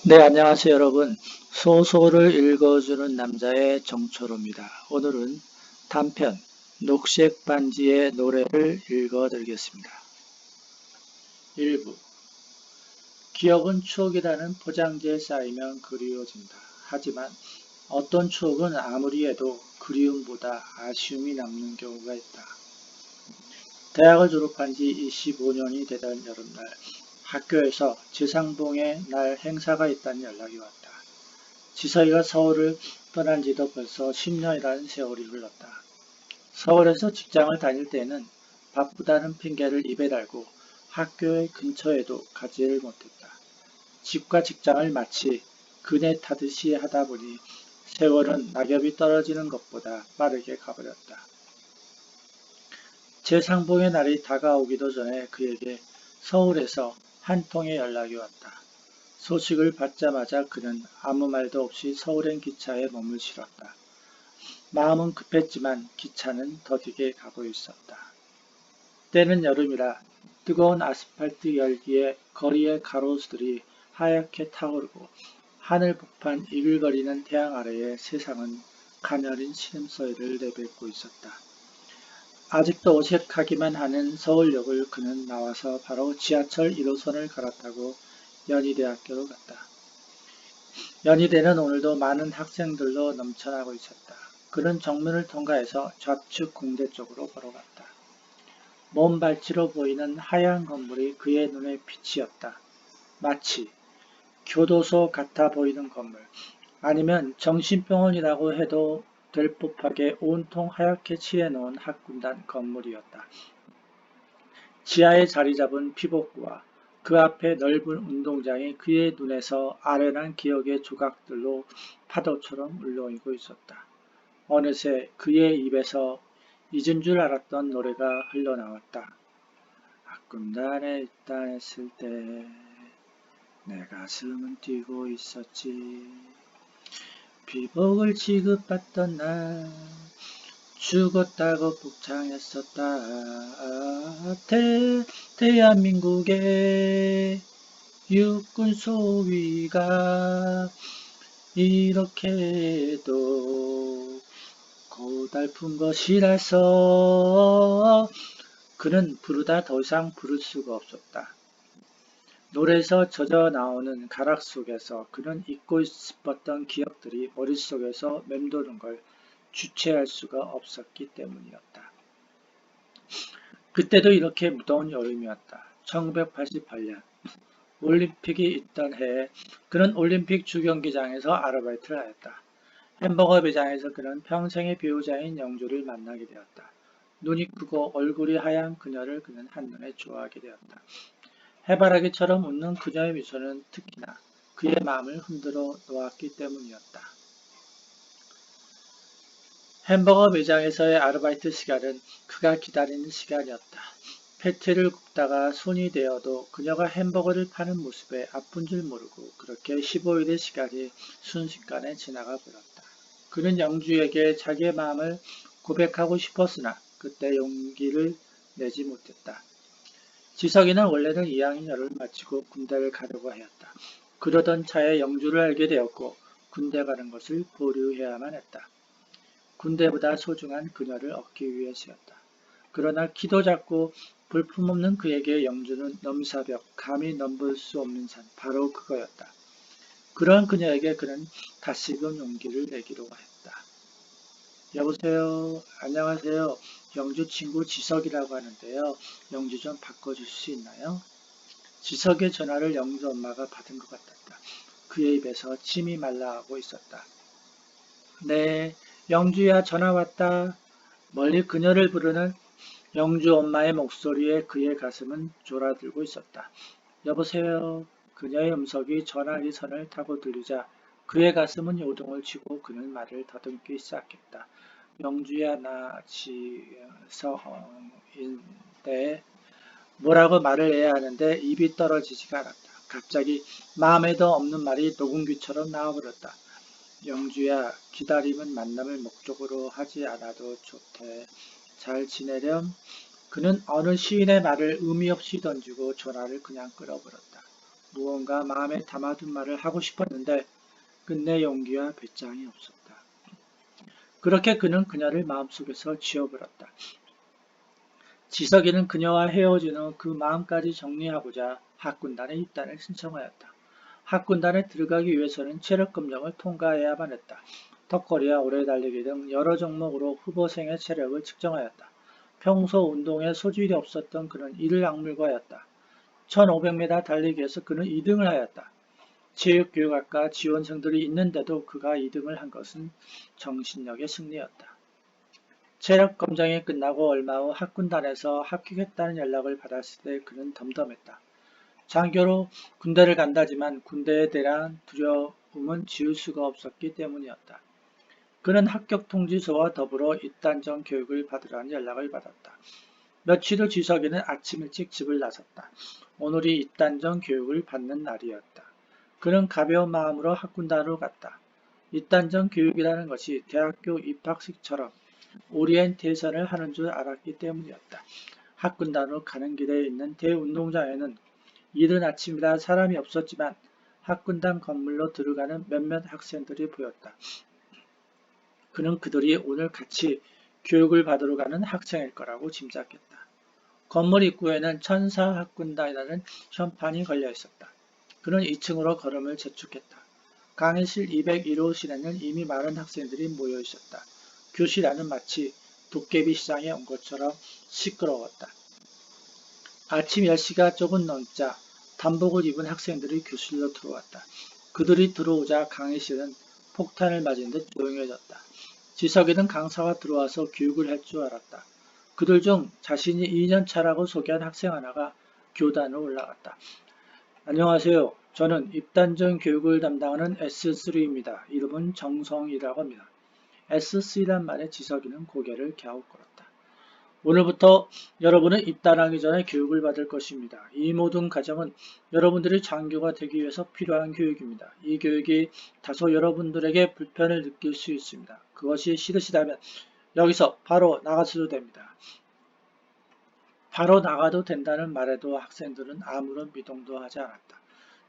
네, 안녕하세요, 여러분. 소설을 읽어주는 남자의 정초로입니다. 오늘은 단편, 녹색 반지의 노래를 읽어드리겠습니다. 1부. 기억은 추억이라는 포장지에 쌓이면 그리워진다. 하지만 어떤 추억은 아무리 해도 그리움보다 아쉬움이 남는 경우가 있다. 대학을 졸업한 지 25년이 되던 여름날, 학교에서 지상봉의 날 행사가 있다는 연락이 왔다. 지석이가 서울을 떠난 지도 벌써 10년이라는 세월이 흘렀다. 서울에서 직장을 다닐 때에는 바쁘다는 핑계를 입에 달고 학교의 근처에도 가지를 못했다. 집과 직장을 마치 그네 타듯이 하다 보니 세월은 낙엽이 떨어지는 것보다 빠르게 가버렸다. 재상봉의 날이 다가오기도 전에 그에게 서울에서 한 통의 연락이 왔다. 소식을 받자마자 그는 아무 말도 없이 서울행 기차에 몸을 실었다. 마음은 급했지만 기차는 더디게 가고 있었다. 때는 여름이라 뜨거운 아스팔트 열기에 거리의 가로수들이 하얗게 타오르고 하늘 북판 이글거리는 태양 아래에 세상은 가녀린 시름소리를 내뱉고 있었다. 아직도 어색하기만 하는 서울역을 그는 나와서 바로 지하철 1호선을 갈아타고 연희대학교로 갔다. 연희대는 오늘도 많은 학생들로 넘쳐나고 있었다. 그는 정문을 통과해서 좌측 공대 쪽으로 걸어갔다. 먼 발치로 보이는 하얀 건물이 그의 눈에 빛이었다. 마치 교도소 같아 보이는 건물, 아니면 정신병원이라고 해도 될 법하게 온통 하얗게 칠해놓은 학군단 건물이었다. 지하에 자리 잡은 피복구와 그 앞에 넓은 운동장이 그의 눈에서 아련한 기억의 조각들로 파도처럼 울렁이고 있었다. 어느새 그의 입에서 잊은 줄 알았던 노래가 흘러나왔다. 학군단에 입단했을 때 내 가슴은 뛰고 있었지. 피복을 지급받던 날 죽었다고 복창했었다. 대한민국의 육군 소위가 이렇게도 고달픈 것이라서 그는 부르다 더 이상 부를 수가 없었다. 노래에서 젖어 나오는 가락 속에서 그는 잊고 싶었던 기억들이 머릿속에서 맴도는 걸 주체할 수가 없었기 때문이었다. 그때도 이렇게 무더운 여름이었다. 1988년 올림픽이 있던 해에 그는 올림픽 주경기장에서 아르바이트를 하였다. 햄버거 매장에서 그는 평생의 배우자인 영주를 만나게 되었다. 눈이 크고 얼굴이 하얀 그녀를 그는 한눈에 좋아하게 되었다. 해바라기처럼 웃는 그녀의 미소는 특히나 그의 마음을 흔들어 놓았기 때문이었다. 햄버거 매장에서의 아르바이트 시간은 그가 기다리는 시간이었다. 패티를 굽다가 손이 되어도 그녀가 햄버거를 파는 모습에 아픈 줄 모르고 그렇게 15일의 시간이 순식간에 지나가 버렸다. 그는 영주에게 자기의 마음을 고백하고 싶었으나 그때 용기를 내지 못했다. 지석이는 원래는 2학년을 마치고 군대를 가려고 하였다. 그러던 차에 영주를 알게 되었고 군대 가는 것을 보류해야만 했다. 군대보다 소중한 그녀를 얻기 위해서였다. 그러나 키도 작고 볼품없는 그에게 영주는 넘사벽, 감히 넘볼 수 없는 산, 바로 그거였다. 그런 그녀에게 그는 다시금 용기를 내기로 했다. 여보세요. 안녕하세요. 영주 친구 지석이라고 하는데요. 영주 좀 바꿔줄 수 있나요? 지석의 전화를 영주 엄마가 받은 것 같았다. 그의 입에서 침이 말라가고 있었다. 네, 영주야 전화 왔다. 멀리 그녀를 부르는 영주 엄마의 목소리에 그의 가슴은 졸아들고 있었다. 여보세요. 그녀의 음성이 전화기 선을 타고 들리자 그의 가슴은 요동을 치고 그는 말을 더듬기 시작했다. 영주야 나 지성인데 뭐라고 말을 해야 하는데 입이 떨어지지가 않았다. 갑자기 마음에도 없는 말이 녹음기처럼 나와버렸다. 영주야, 기다림은 만남을 목적으로 하지 않아도 좋대. 잘 지내렴? 그는 어느 시인의 말을 의미 없이 던지고 전화를 그냥 끊어버렸다. 무언가 마음에 담아둔 말을 하고 싶었는데 끝내 용기와 배짱이 없었다. 그렇게 그는 그녀를 마음속에서 지워버렸다. 지석이는 그녀와 헤어진 후 그 마음까지 정리하고자 학군단에 입단을 신청하였다. 학군단에 들어가기 위해서는 체력검정을 통과해야만 했다. 턱걸이와 오래달리기 등 여러 종목으로 후보생의 체력을 측정하였다. 평소 운동에 소질이 없었던 그는 이를 악물고하였다. 1500m 달리기에서 그는 2등을 하였다. 체육교육학과 지원생들이 있는데도 그가 2등을 한 것은 정신력의 승리였다. 체력 검정이 끝나고 얼마 후 학군단에서 합격했다는 연락을 받았을 때 그는 덤덤했다. 장교로 군대를 간다지만 군대에 대한 두려움은 지울 수가 없었기 때문이었다. 그는 합격 통지서와 더불어 입단전 교육을 받으라는 연락을 받았다. 며칠 후 지석이는 아침 일찍 집을 나섰다. 오늘이 입단전 교육을 받는 날이었다. 그는 가벼운 마음으로 학군단으로 갔다. 입단전 교육이라는 것이 대학교 입학식처럼 오리엔테이션을 하는 줄 알았기 때문이었다. 학군단으로 가는 길에 있는 대운동장에는 이른 아침이라 사람이 없었지만 학군단 건물로 들어가는 몇몇 학생들이 보였다. 그는 그들이 오늘 같이 교육을 받으러 가는 학생일 거라고 짐작했다. 건물 입구에는 천사학군단이라는 현판이 걸려 있었다. 그는 2층으로 걸음을 재촉했다. 강의실 201호실에는 이미 많은 학생들이 모여 있었다. 교실 안은 마치 도깨비 시장에 온 것처럼 시끄러웠다. 아침 10시가 조금 넘자 단복을 입은 학생들이 교실로 들어왔다. 그들이 들어오자 강의실은 폭탄을 맞은 듯 조용해졌다. 지석이는 강사가 들어와서 교육을 할 줄 알았다. 그들 중 자신이 2년차라고 소개한 학생 하나가 교단으로 올라갔다. 안녕하세요. 저는 입단전 교육을 담당하는 S3입니다. 이름은 정성이라고 합니다. S3란 말에 지석이는 고개를 갸웃거렸다. 오늘부터 여러분은 입단하기 전에 교육을 받을 것입니다. 이 모든 과정은 여러분들이 장교가 되기 위해서 필요한 교육입니다. 이 교육이 다소 여러분들에게 불편을 느낄 수 있습니다. 그것이 싫으시다면 여기서 바로 나가셔도 됩니다. 바로 나가도 된다는 말에도 학생들은 아무런 미동도 하지 않았다.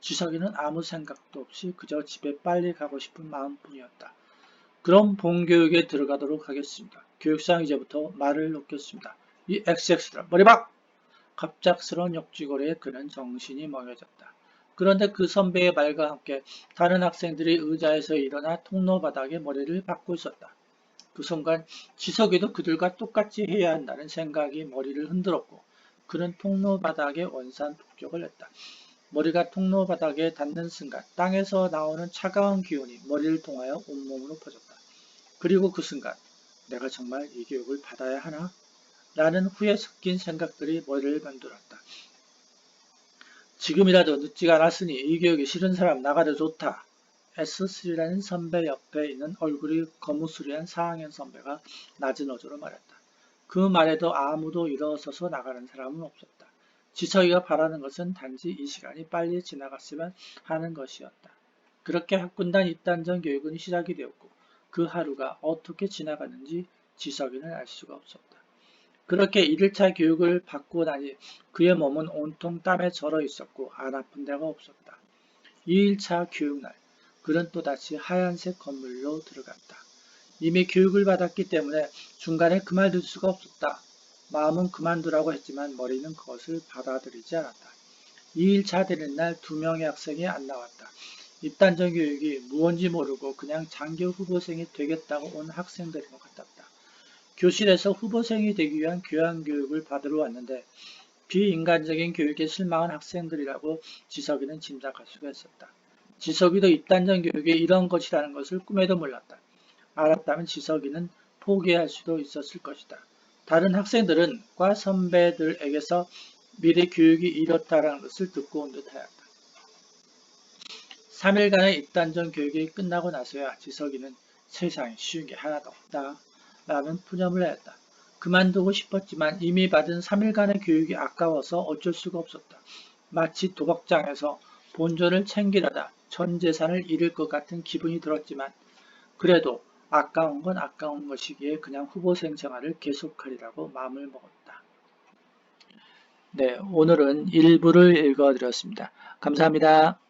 지석이는 아무 생각도 없이 그저 집에 빨리 가고 싶은 마음뿐이었다. 그럼 본교육에 들어가도록 하겠습니다. 교육상 이제부터 말을 놓겠습니다. 이 XX들아 머리 박! 갑작스러운 역쥐거리에 그는 정신이 멍해졌다. 그런데 그 선배의 말과 함께 다른 학생들이 의자에서 일어나 통로 바닥에 머리를 박고 있었다. 그 순간 지석이도 그들과 똑같이 해야 한다는 생각이 머리를 흔들었고 그는 통로 바닥에 원산 폭격을 했다. 머리가 통로 바닥에 닿는 순간 땅에서 나오는 차가운 기운이 머리를 통하여 온몸으로 퍼졌다. 그리고 그 순간 내가 정말 이 교육을 받아야 하나? 라는 후에 섞인 생각들이 머리를 만들었다. 지금이라도 늦지가 않았으니 이 교육이 싫은 사람 나가도 좋다. S3라는 선배 옆에 있는 얼굴이 거무스리한 4학년 선배가 낮은 어조로 말했다. 그 말에도 아무도 일어서서 나가는 사람은 없었다. 지석이가 바라는 것은 단지 이 시간이 빨리 지나갔으면 하는 것이었다. 그렇게 학군단 입단전 교육은 시작이 되었고 그 하루가 어떻게 지나갔는지 지석이는 알 수가 없었다. 그렇게 1일차 교육을 받고 나니 그의 몸은 온통 땀에 절어 있었고 안 아픈 데가 없었다. 2일차 교육날 그는 또다시 하얀색 건물로 들어갔다. 이미 교육을 받았기 때문에 중간에 그만둘 수가 없었다. 마음은 그만두라고 했지만 머리는 그것을 받아들이지 않았다. 2일차 되는 날 2명의 학생이 안 나왔다. 입단전 교육이 무언지 모르고 그냥 장교 후보생이 되겠다고 온 학생들인 것 같았다. 교실에서 후보생이 되기 위한 교양교육을 받으러 왔는데 비인간적인 교육에 실망한 학생들이라고 지석이는 짐작할 수가 있었다. 지석이도 입단전 교육이 이런 것이라는 것을 꿈에도 몰랐다. 알았다면 지석이는 포기할 수도 있었을 것이다. 다른 학생들은 과 선배들에게서 미래 교육이 이렇다라는 것을 듣고 온 듯하였다. 3일간의 입단전 교육이 끝나고 나서야 지석이는 세상에 쉬운 게 하나도 없다 라는 푸념을 하였다. 그만두고 싶었지만 이미 받은 3일간의 교육이 아까워서 어쩔 수가 없었다. 마치 도박장에서 본전을 챙기려다 전 재산을 잃을 것 같은 기분이 들었지만 그래도 아까운 건 아까운 것이기에 그냥 후보생 생활을 계속하리라고 마음을 먹었다. 네, 오늘은 일부를 읽어드렸습니다. 감사합니다.